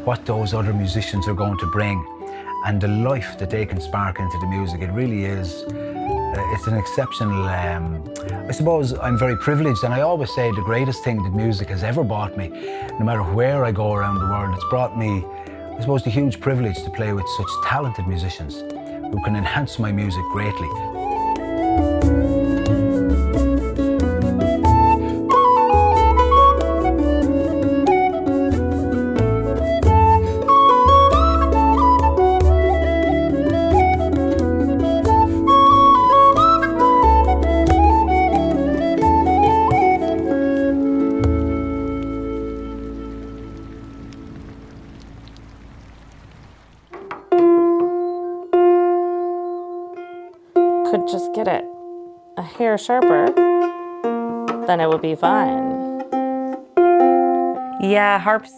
what those other musicians are going to bring and the life that they can spark into the music. It really is, it's an exceptional, I suppose I'm very privileged, and I always say the greatest thing that music has ever brought me, no matter where I go around the world, it's brought me, I suppose, the huge privilege to play with such talented musicians who can enhance my music greatly. Could just get it a hair sharper, then it would be fine. Yeah, harps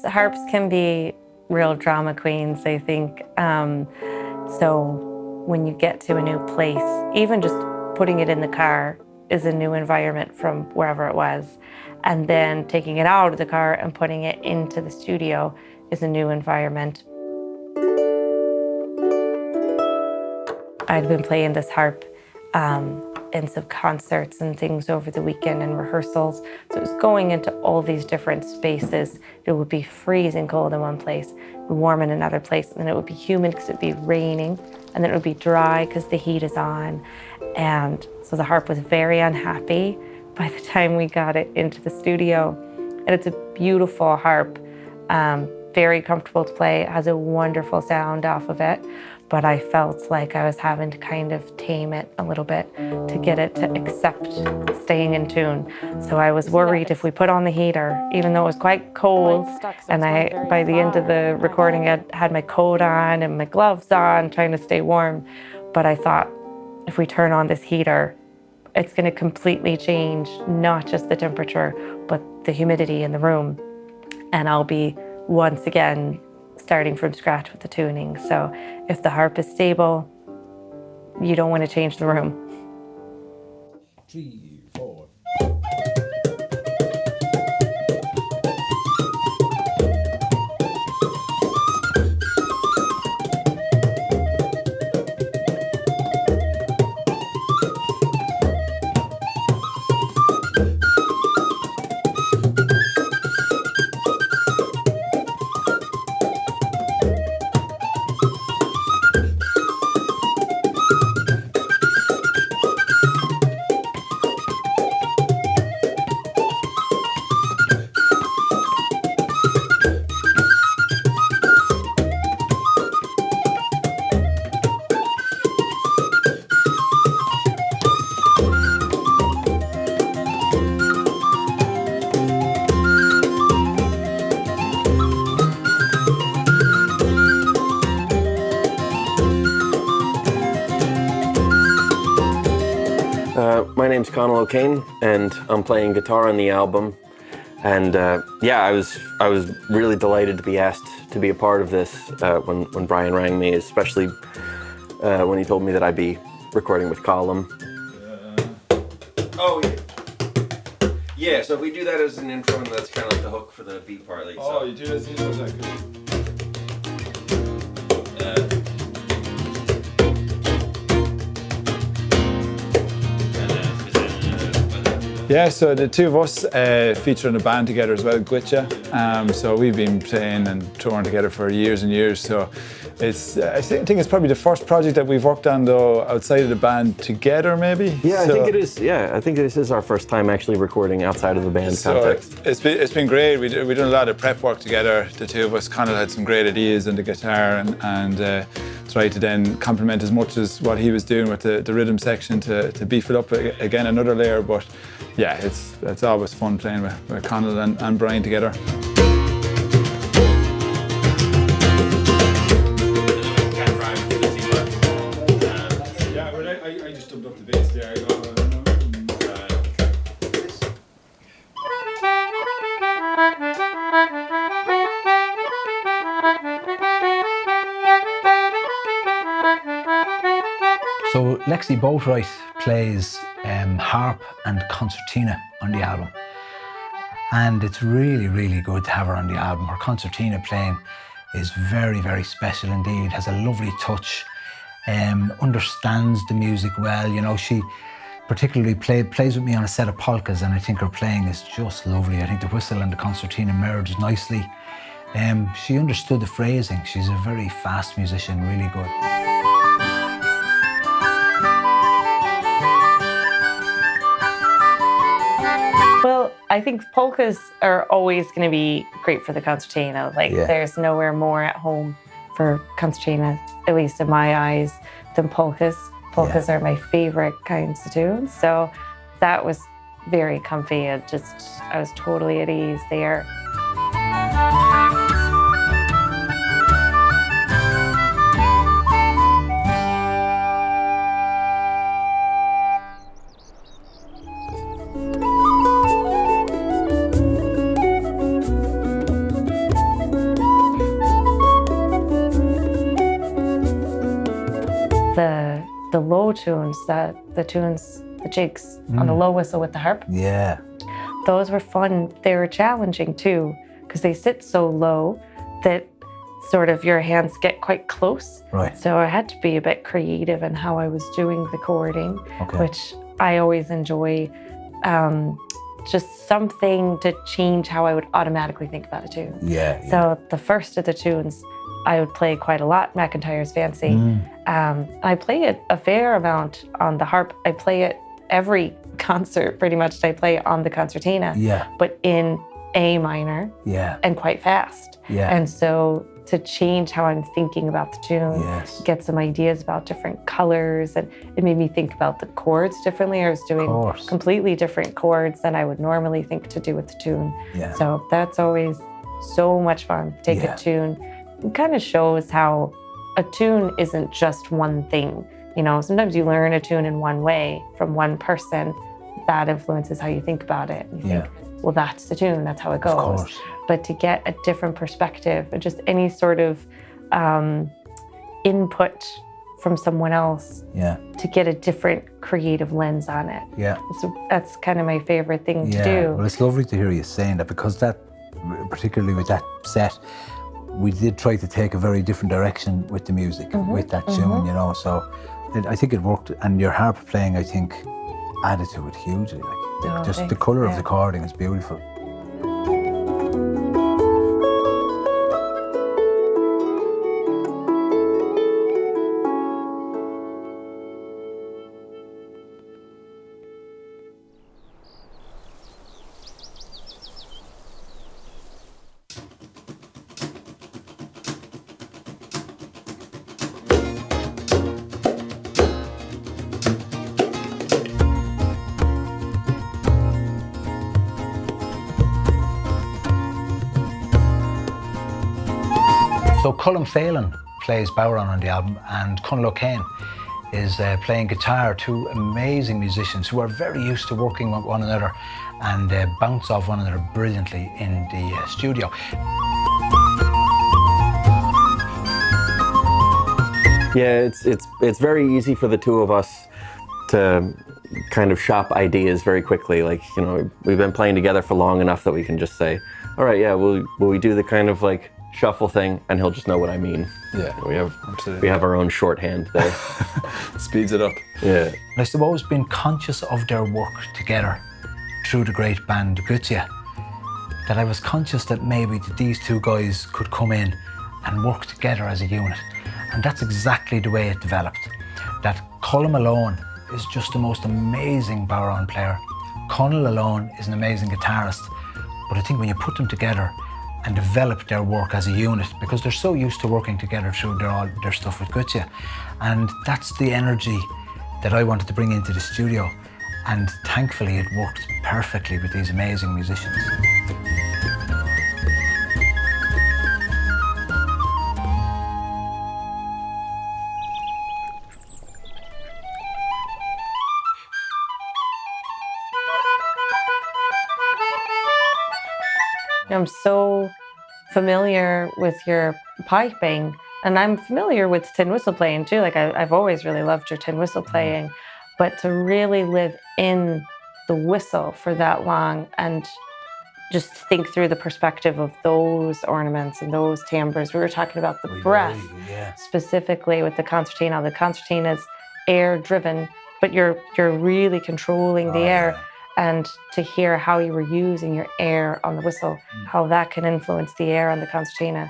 can be real drama queens, I think. So when you get to a new place, even just putting it in the car is a new environment from wherever it was. And then taking it out of the car and putting it into the studio is a new environment. I'd been playing this harp in some concerts and things over the weekend and rehearsals. So it was going into all these different spaces. It would be freezing cold in one place, warm in another place, and then it would be humid because it would be raining, and then it would be dry because the heat is on. And so the harp was very unhappy by the time we got it into the studio. And it's a beautiful harp, very comfortable to play. It has a wonderful sound off of it. But I felt like I was having to kind of tame it a little bit to get it to accept staying in tune. So I was worried if we put on the heater, even though it was quite cold, and by the end of the recording I had my coat on and my gloves on, trying to stay warm. But I thought, if we turn on this heater, it's going to completely change not just the temperature, but the humidity in the room. And I'll be once again starting from scratch with the tuning. So if the harp is stable, you don't want to change the room. 3, 4. My name's Conal O'Kane, and I'm playing guitar on the album. And yeah, I was really delighted to be asked to be a part of this when Brian rang me, especially when he told me that I'd be recording with Colm. Oh yeah. Yeah, so we do that as an intro, and that's kind of like the hook for the beat part. Like, Oh, so. you do it as an intro, is that good? Yeah, so the two of us feature in a band together as well, Goitse. So we've been playing and touring together for years and years. So it's, I think it's probably the first project that we've worked on though outside of the band together, maybe. Yeah, So- I think it is. Yeah, I think this is our first time actually recording outside of the band So context. it's been great. We've done a lot of prep work together. The two of us kind of had some great ideas on the guitar and tried to then complement as much as what he was doing with the rhythm section to beef it up again another layer. But yeah, it's always fun playing with Conal and Brian together. Yeah, well, I just dumped up the bass there. So Lexie Boatright plays harp and concertina on the album. And it's really, really good to have her on the album. Her concertina playing is very, very special indeed, has a lovely touch, understands the music well. You know, she particularly plays with me on a set of polkas, and I think her playing is just lovely. I think the whistle and the concertina merged nicely. She understood the phrasing. She's a very fast musician, really good. Well, I think polkas are always going to be great for the concertina. Like, there's nowhere more at home for concertina, at least in my eyes, than polkas. Polkas are my favorite kinds of tunes. So that was very comfy. I was totally at ease there. The low tunes, the jigs on the low whistle with the harp. Yeah. Those were fun. They were challenging too, because they sit so low that sort of your hands get quite close. Right. So I had to be a bit creative in how I was doing the chording, which I always enjoy. Just something to change how I would automatically think about a tune. Yeah. So the first of the tunes I would play quite a lot, McIntyre's Fancy. I play it a fair amount on the harp. I play it every concert pretty much. I play on the concertina, but in A minor and quite fast. And so to change how I'm thinking about the tune, get some ideas about different colors, and it made me think about the chords differently. I was doing completely different chords than I would normally think to do with the tune. So that's always so much fun. Take a tune. It kind of shows how a tune isn't just one thing. You know, sometimes you learn a tune in one way from one person. That influences how you think about it. And you think, well, that's the tune, that's how it goes. Of course. But to get a different perspective, or just any sort of input from someone else, to get a different creative lens on it. So that's kind of my favorite thing to do. Well, it's lovely to hear you saying that, because that, particularly with that set, we did try to take a very different direction with the music, with that tune, you know, so I think it worked, and your harp playing, I think, added to it hugely. Like, just the colour of the chording is beautiful. So Colm Phelan plays bodhrán on the album, and Conal O'Kane is playing guitar, two amazing musicians who are very used to working with one another and bounce off one another brilliantly in the studio. Yeah, it's very easy for the two of us to kind of shop ideas very quickly. Like, you know, we've been playing together for long enough that we can just say, all right, yeah, will we do the kind of like shuffle thing, and he'll just know what I mean. We have our own shorthand there. Speeds it up. And I suppose being conscious of their work together through the great band Goitse, that I was conscious that maybe these two guys could come in and work together as a unit. And that's exactly the way it developed. That Colm alone is just the most amazing bodhrán player. Conal alone is an amazing guitarist. But I think when you put them together and develop their work as a unit, because they're so used to working together through their stuff with Goitse, and that's the energy that I wanted to bring into the studio, and thankfully it worked perfectly with these amazing musicians. I'm so familiar with your piping, and I'm familiar with tin whistle playing too. Like I've always really loved your tin whistle playing, but to really live in the whistle for that long and just think through the perspective of those ornaments and those timbres. We were talking about the breath specifically with the concertina. The concertina is air driven, but you're really controlling the air. And to hear how you were using your air on the whistle, how that can influence the air on the concertina.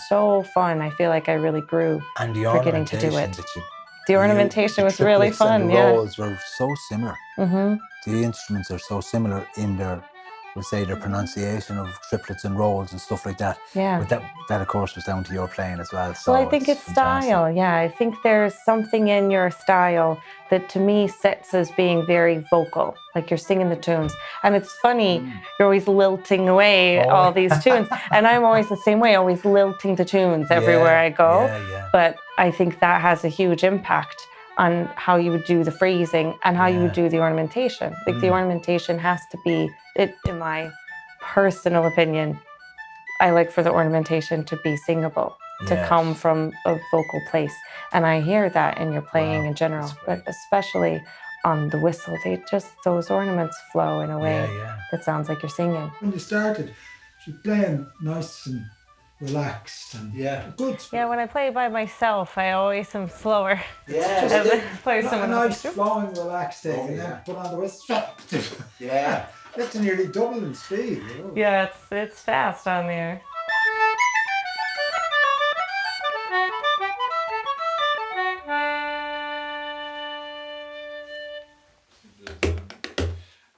So fun. I feel like I really grew for getting to do it. The ornamentation was really fun. The rolls were so similar. The instruments are so similar in their, we'll say, their pronunciation of triplets and rolls and stuff like that. But that of course was down to your playing as well. So well, I think it's style. Yeah, I think there's something in your style that to me sits as being very vocal, like you're singing the tunes. And it's funny, you're always lilting away all these tunes. And I'm always the same way, always lilting the tunes everywhere I go. But I think that has a huge impact on how you would do the phrasing and how you would do the ornamentation. Like the ornamentation has to be, in my personal opinion, I like for the ornamentation to be singable, to come from a vocal place. And I hear that in your playing in general, but especially on the whistle, those ornaments flow in a way that sounds like you're singing. When you started, she was playing nice and relaxed and good. Yeah, when I play by myself, I always am slower. Play A nice flowing, relaxed thing, and then put on the whistle. That's nearly double in speed. Yeah, it's fast on there.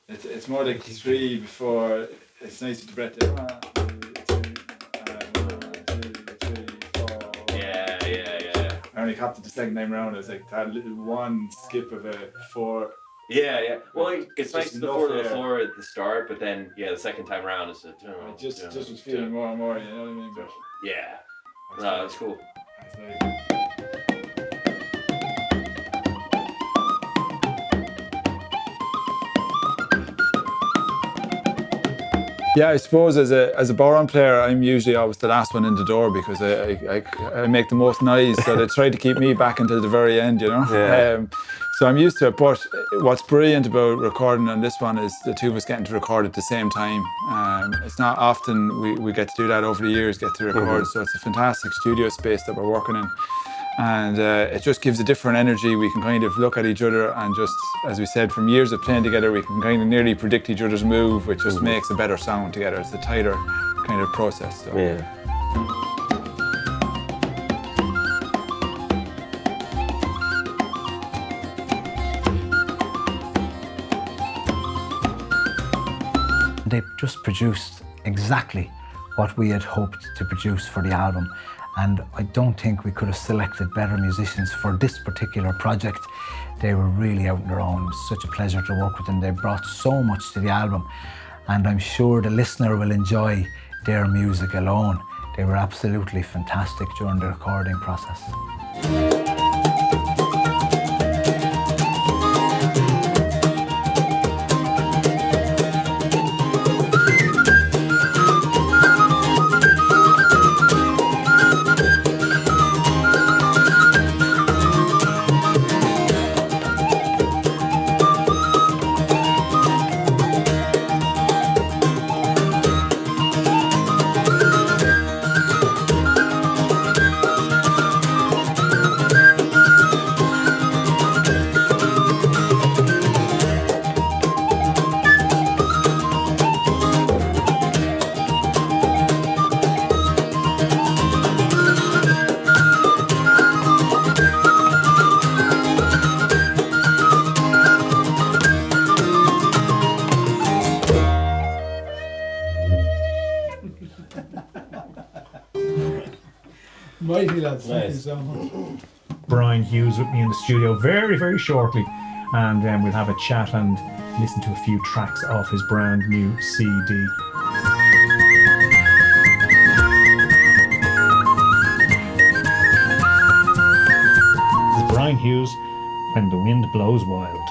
It's more like 3 before. It's nice to breath it. 1, 2, 3, 4. I only caught it the second time round. It was like that little one skip of a 4. Well, it's nice to the 4 to the floor at the start, but then the second time around is just was feeling more and more. You know what I mean? But no, it's cool. Yeah, I suppose as a bodhrán player, I'm usually always the last one in the door because I make the most noise, so they try to keep me back until the very end, you know. So I'm used to it. But what's brilliant about recording on this one is the two of us getting to record at the same time. It's not often we get to do that over the years, get to record. So it's a fantastic studio space that we're working in. And it just gives a different energy. We can kind of look at each other and just, as we said, from years of playing together, we can kind of nearly predict each other's move, which just makes a better sound together. It's a tighter kind of process. So. They just produced exactly what we had hoped to produce for the album. And I don't think we could have selected better musicians for this particular project. They were really out on their own. It was such a pleasure to work with them. They brought so much to the album. And I'm sure the listener will enjoy their music alone. They were absolutely fantastic during the recording process. Mighty lads, thank you so much. Brian Hughes with me in the studio very, very shortly, and we'll have a chat and listen to a few tracks off his brand new CD. Brian Hughes, When the Wind Blows Wild.